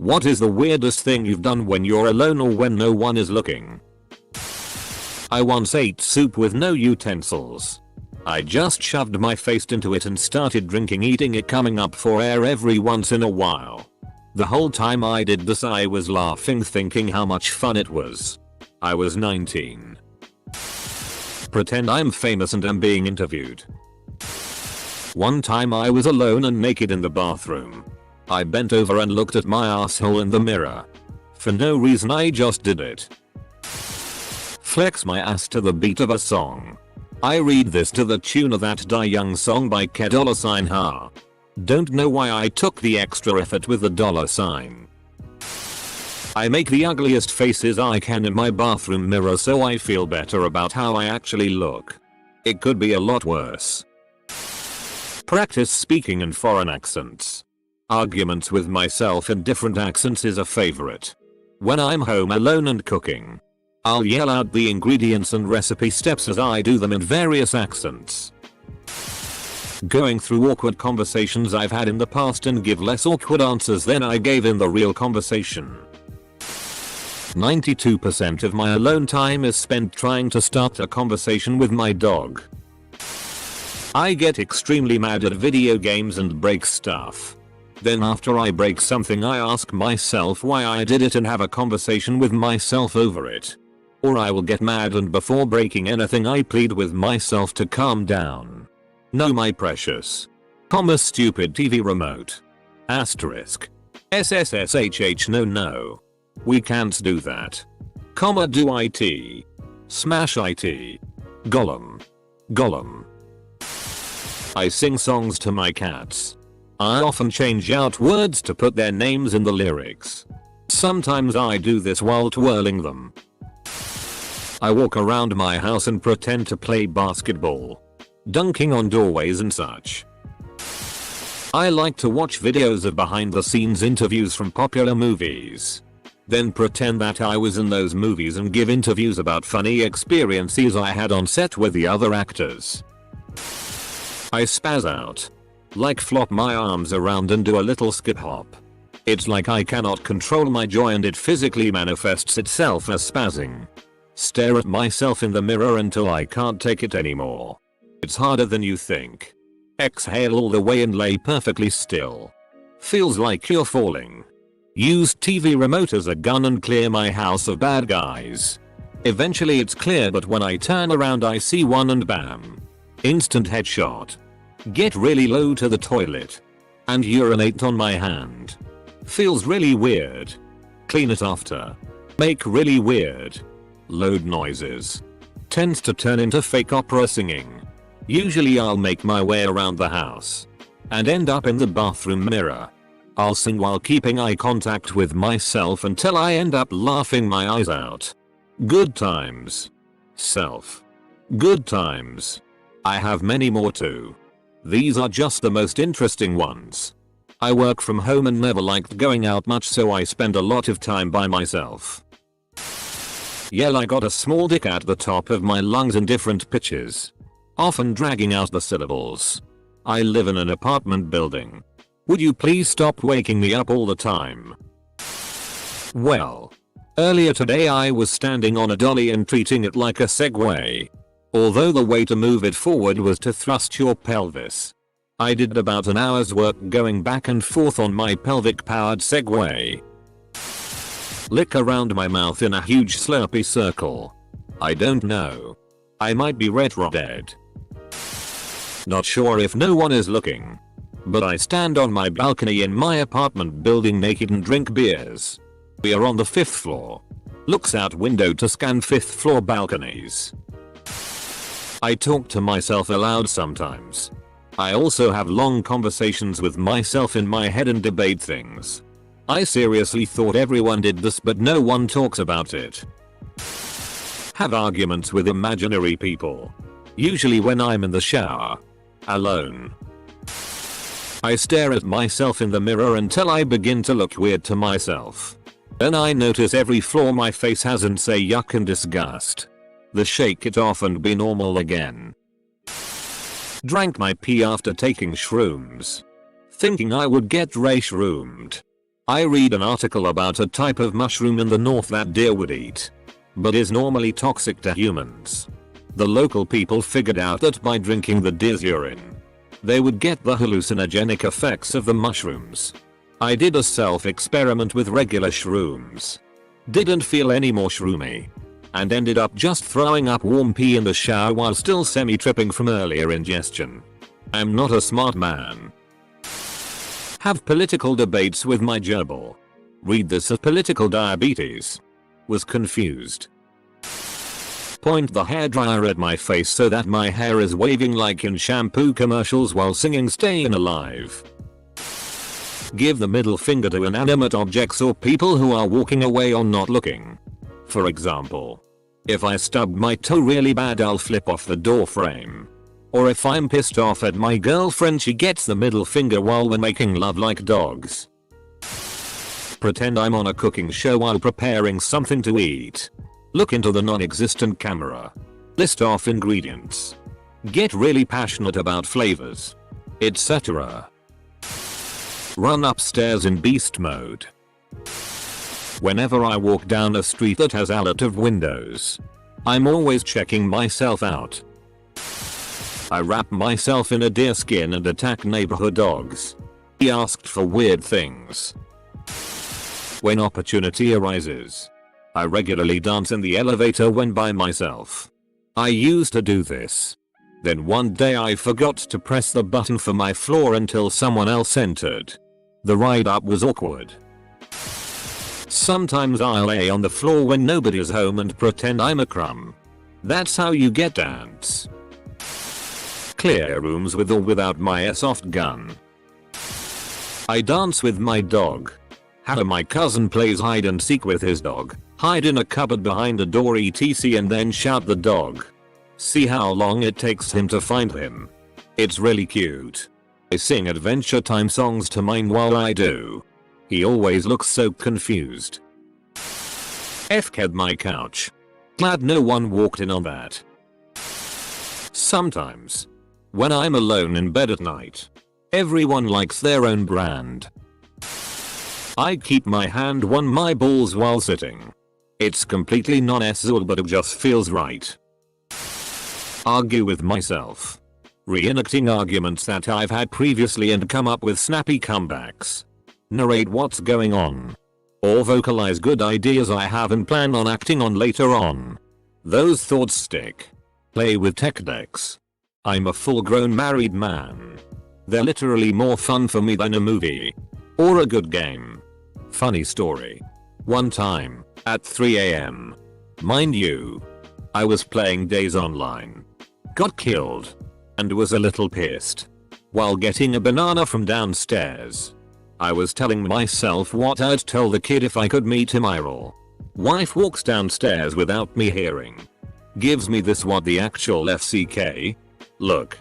What is the weirdest thing you've done when you're alone or when no one is looking? I once ate soup with no utensils. I just shoved my face into it and started drinking, eating it, coming up for air every once in a while. The whole time I did this I was laughing, thinking how much fun it was. I was 19. Pretend I'm famous and am being interviewed. One time I was alone and naked in the bathroom. I bent over and looked at my asshole in the mirror. For no reason, I just did it. Flex my ass to the beat of a song. I read this to the tune of That Die Young song by $Ha. Don't know why I took the extra effort with the $. I make the ugliest faces I can in my bathroom mirror so I feel better about how I actually look. It could be a lot worse. Practice speaking in foreign accents. Arguments with myself in different accents is a favorite. When I'm home alone and cooking, I'll yell out the ingredients and recipe steps as I do them in various accents. Going through awkward conversations I've had in the past and give less awkward answers than I gave in the real conversation. 92% of my alone time is spent trying to start a conversation with my dog. I get extremely mad at video games and break stuff. Then after I break something I ask myself why I did it and have a conversation with myself over it. Or I will get mad and before breaking anything I plead with myself to calm down. No, my precious. Stupid TV remote. Asterisk. SSSHH no. We can't do that. Do IT. Smash IT. Gollum. I sing songs to my cats. I often change out words to put their names in the lyrics. Sometimes I do this while twirling them. I walk around my house and pretend to play basketball, dunking on doorways and such. I like to watch videos of behind the scenes interviews from popular movies. Then pretend that I was in those movies and give interviews about funny experiences I had on set with the other actors. I spaz out. Like flop my arms around and do a little skip hop. It's like I cannot control my joy and it physically manifests itself as spazzing. Stare at myself in the mirror until I can't take it anymore. It's harder than you think. Exhale all the way and lay perfectly still. Feels like you're falling. Use TV remote as a gun and clear my house of bad guys. Eventually it's clear, but when I turn around I see one and bam. Instant headshot. Get really low to the toilet. And urinate on my hand. Feels really weird. Clean it after. Make really weird load noises. Tends to turn into fake opera singing. Usually I'll make my way around the house and end up in the bathroom mirror. I'll sing while keeping eye contact with myself until I end up laughing my eyes out. Good times. Self. Good times. I have many more too. These are just the most interesting ones. I work from home and never liked going out much, so I spend a lot of time by myself. Yell I got a small dick at the top of my lungs in different pitches. Often dragging out the syllables. I live in an apartment building. Would you please stop waking me up all the time? Well, earlier today I was standing on a dolly and treating it like a Segway. Although the way to move it forward was to thrust your pelvis. I did about an hour's work going back and forth on my pelvic powered Segway. Lick around my mouth in a huge slurpy circle. I don't know. I might be retro dead. Not sure if no one is looking. But I stand on my balcony in my apartment building naked and drink beers. We are on the 5th floor. Looks out window to scan 5th floor balconies. I talk to myself aloud sometimes. I also have long conversations with myself in my head and debate things. I seriously thought everyone did this, but no one talks about it. Have arguments with imaginary people. Usually when I'm in the shower. Alone. I stare at myself in the mirror until I begin to look weird to myself. Then I notice every flaw my face has and say yuck in disgust. The shake it off and be normal again. Drank my pee after taking shrooms. Thinking I would get re-shroomed. I read an article about a type of mushroom in the north that deer would eat, but is normally toxic to humans. The local people figured out that by drinking the deer's urine, they would get the hallucinogenic effects of the mushrooms. I did a self-experiment with regular shrooms. Didn't feel any more shroomy. And ended up just throwing up warm pee in the shower while still semi-tripping from earlier ingestion. I'm not a smart man. Have political debates with my gerbil. Read this as political diabetes. Was confused. Point the hairdryer at my face so that my hair is waving like in shampoo commercials while singing Stayin' Alive. Give the middle finger to inanimate objects or people who are walking away or not looking. For example, if I stub my toe really bad, I'll flip off the door frame. Or if I'm pissed off at my girlfriend, she gets the middle finger while we're making love like dogs. Pretend I'm on a cooking show while preparing something to eat. Look into the non-existent camera. List off ingredients. Get really passionate about flavors, etc. Run upstairs in beast mode. Whenever I walk down a street that has a lot of windows, I'm always checking myself out. I wrap myself in a deer skin and attack neighborhood dogs. He asked for weird things. When opportunity arises, I regularly dance in the elevator when by myself. I used to do this. Then one day I forgot to press the button for my floor until someone else entered. The ride up was awkward. Sometimes I'll lay on the floor when nobody's home and pretend I'm a crumb. That's how you get ants. Clear rooms with or without my airsoft gun. I dance with my dog. How my cousin plays hide and seek with his dog, hide in a cupboard behind a door etc and then shout the dog. See how long it takes him to find him. It's really cute. I sing Adventure Time songs to mine while I do. He always looks so confused. F-ked my couch. Glad no one walked in on that. Sometimes, when I'm alone in bed at night, everyone likes their own brand. I keep my hand on my balls while sitting. It's completely non-essential but it just feels right. Argue with myself. Reenacting arguments that I've had previously and come up with snappy comebacks. Narrate what's going on. Or vocalize good ideas I have and plan on acting on later on. Those thoughts stick. Play with tech decks. I'm a full-grown married man. They're literally more fun for me than a movie. Or a good game. Funny story. One time, at 3 AM. Mind you, I was playing Days Online. Got killed. And was a little pissed. While getting a banana from downstairs, I was telling myself what I'd tell the kid if I could meet him IRL. Wife walks downstairs without me hearing. Gives me this what the actual FCK? Look.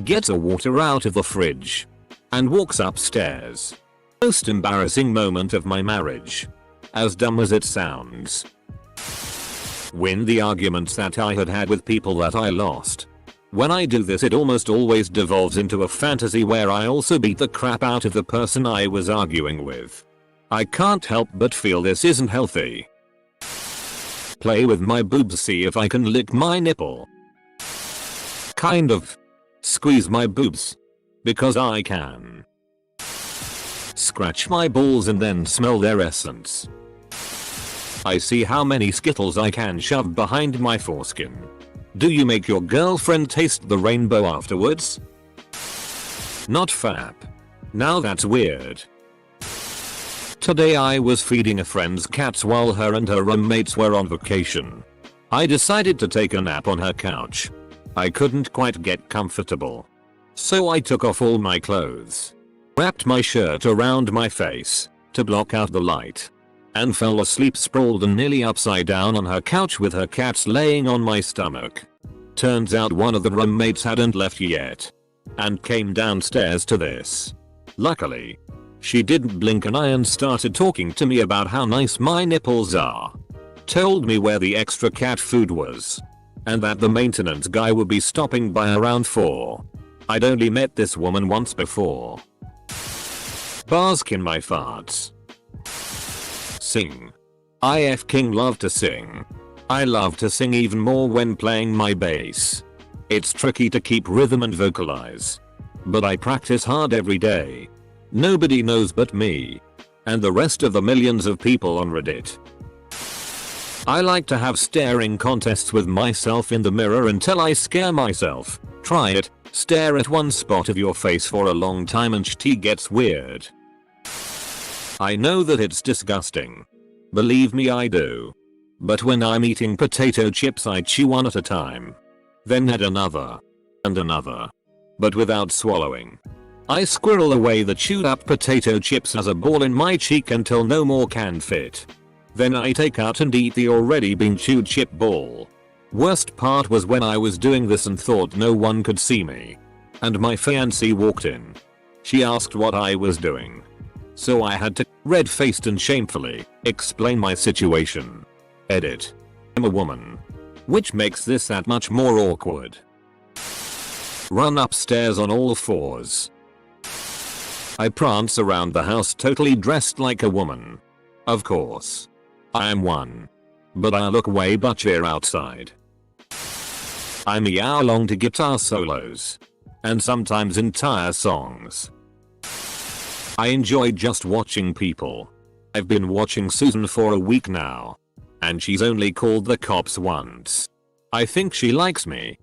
Gets a water out of the fridge. And walks upstairs. Most embarrassing moment of my marriage. As dumb as it sounds. Win the arguments that I had with people that I lost. When I do this it almost always devolves into a fantasy where I also beat the crap out of the person I was arguing with. I can't help but feel this isn't healthy. Play with my boobs, see if I can lick my nipple. Kind of. Squeeze my boobs. Because I can. Scratch my balls and then smell their essence. I see how many Skittles I can shove behind my foreskin. Do you make your girlfriend taste the rainbow afterwards? Not fap. Now that's weird. Today I was feeding a friend's cats while her and her roommates were on vacation. I decided to take a nap on her couch. I couldn't quite get comfortable. So I took off all my clothes. Wrapped my shirt around my face to block out the light. And fell asleep sprawled and nearly upside down on her couch with her cats laying on my stomach. Turns out one of the roommates hadn't left yet. And came downstairs to this. Luckily, she didn't blink an eye and started talking to me about how nice my nipples are. Told me where the extra cat food was. And that the maintenance guy would be stopping by around 4. I'd only met this woman once before. Bask in my farts. Sing. I f***ing love to sing. I love to sing even more when playing my bass. It's tricky to keep rhythm and vocalize. But I practice hard every day. Nobody knows but me. And the rest of the millions of people on Reddit. I like to have staring contests with myself in the mirror until I scare myself. Try it, stare at one spot of your face for a long time and shit gets weird. I know that it's disgusting. Believe me, I do. But when I'm eating potato chips I chew one at a time. Then add another. And another. But without swallowing. I squirrel away the chewed up potato chips as a ball in my cheek until no more can fit. Then I take out and eat the already been chewed chip ball. Worst part was when I was doing this and thought no one could see me. And my fiancée walked in. She asked what I was doing. So I had to, red-faced and shamefully, explain my situation. Edit. I'm a woman. Which makes this that much more awkward. Run upstairs on all fours. I prance around the house totally dressed like a woman. Of course. I am one. But I look way butchier outside. I meow along to guitar solos. And sometimes entire songs. I enjoy just watching people. I've been watching Susan for a week now. And she's only called the cops once. I think she likes me.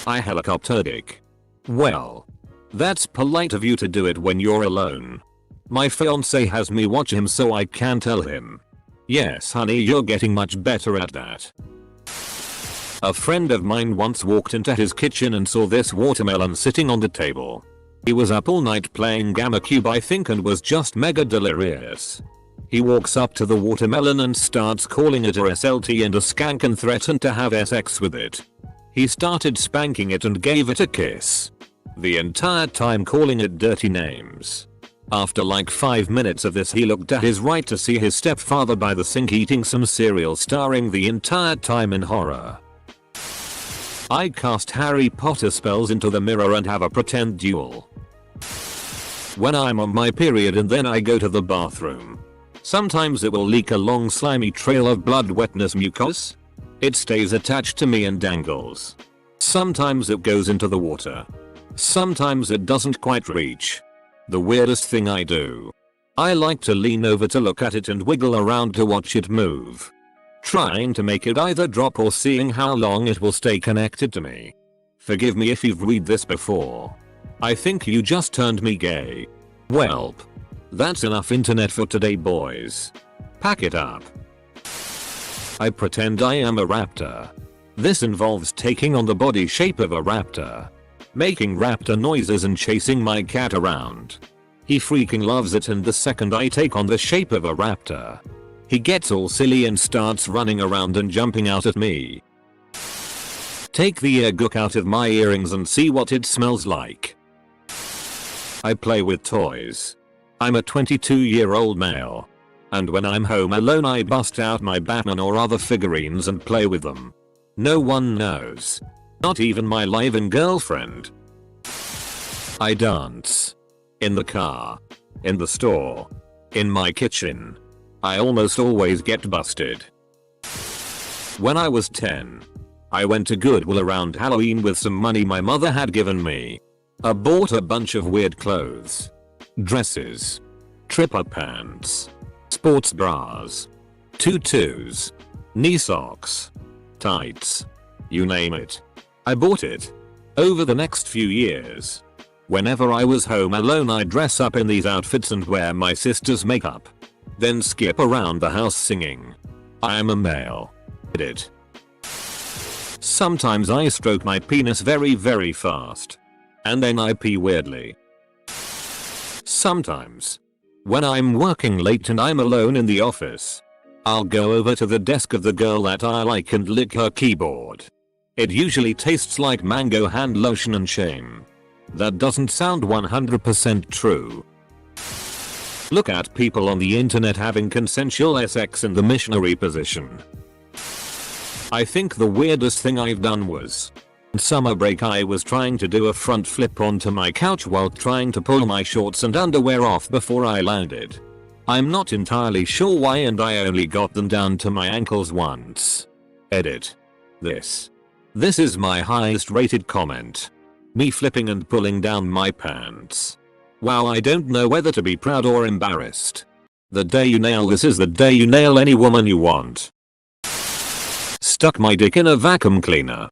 I helicopter dick. Well. That's polite of you to do it when you're alone. My fiancé has me watch him so I can tell him. Yes honey, you're getting much better at that. A friend of mine once walked into his kitchen and saw this watermelon sitting on the table. He was up all night playing Gamma Cube I think and was just mega delirious. He walks up to the watermelon and starts calling it a SLT and a skank and threatened to have sex with it. He started spanking it and gave it a kiss. The entire time calling it dirty names. After like 5 minutes of this he looked to his right to see his stepfather by the sink eating some cereal staring the entire time in horror. I cast Harry Potter spells into the mirror and have a pretend duel. When I'm on my period and then I go to the bathroom. Sometimes it will leak a long slimy trail of blood wetness mucus. It stays attached to me and dangles. Sometimes it goes into the water. Sometimes it doesn't quite reach. The weirdest thing I do. I like to lean over to look at it and wiggle around to watch it move. Trying to make it either drop or seeing how long it will stay connected to me. Forgive me if you've read this before. I think you just turned me gay. Welp. That's enough internet for today boys. Pack it up. I pretend I am a raptor. This involves taking on the body shape of a raptor. Making raptor noises and chasing my cat around. He freaking loves it and the second I take on the shape of a raptor. He gets all silly and starts running around and jumping out at me. Take the ear gook out of my earrings and see what it smells like. I play with toys. I'm a 22-year-old male. And when I'm home alone I bust out my Batman or other figurines and play with them. No one knows. Not even my live-in girlfriend. I dance. In the car. In the store. In my kitchen. I almost always get busted. When I was 10. I went to Goodwill around Halloween with some money my mother had given me. I bought a bunch of weird clothes. Dresses. Tripper pants. Sports bras. Tutus. Knee socks. Tights. You name it. I bought it. Over the next few years. Whenever I was home alone I'd dress up in these outfits and wear my sister's makeup. Then skip around the house singing. I am a male. Edit. Sometimes I stroke my penis very fast. And then I pee weirdly. Sometimes. When I'm working late and I'm alone in the office. I'll go over to the desk of the girl that I like and lick her keyboard. It usually tastes like mango hand lotion and shame. That doesn't sound 100% true. Look at people on the internet having consensual sex in the missionary position. I think the weirdest thing I've done was summer break. I was trying to do a front flip onto my couch while trying to pull my shorts and underwear off before I landed. I'm not entirely sure why, and I only got them down to my ankles once. Edit. This is my highest rated comment. Me flipping and pulling down my pants. Wow, I don't know whether to be proud or embarrassed. The day you nail this is the day you nail any woman you want. Stuck my dick in a vacuum cleaner.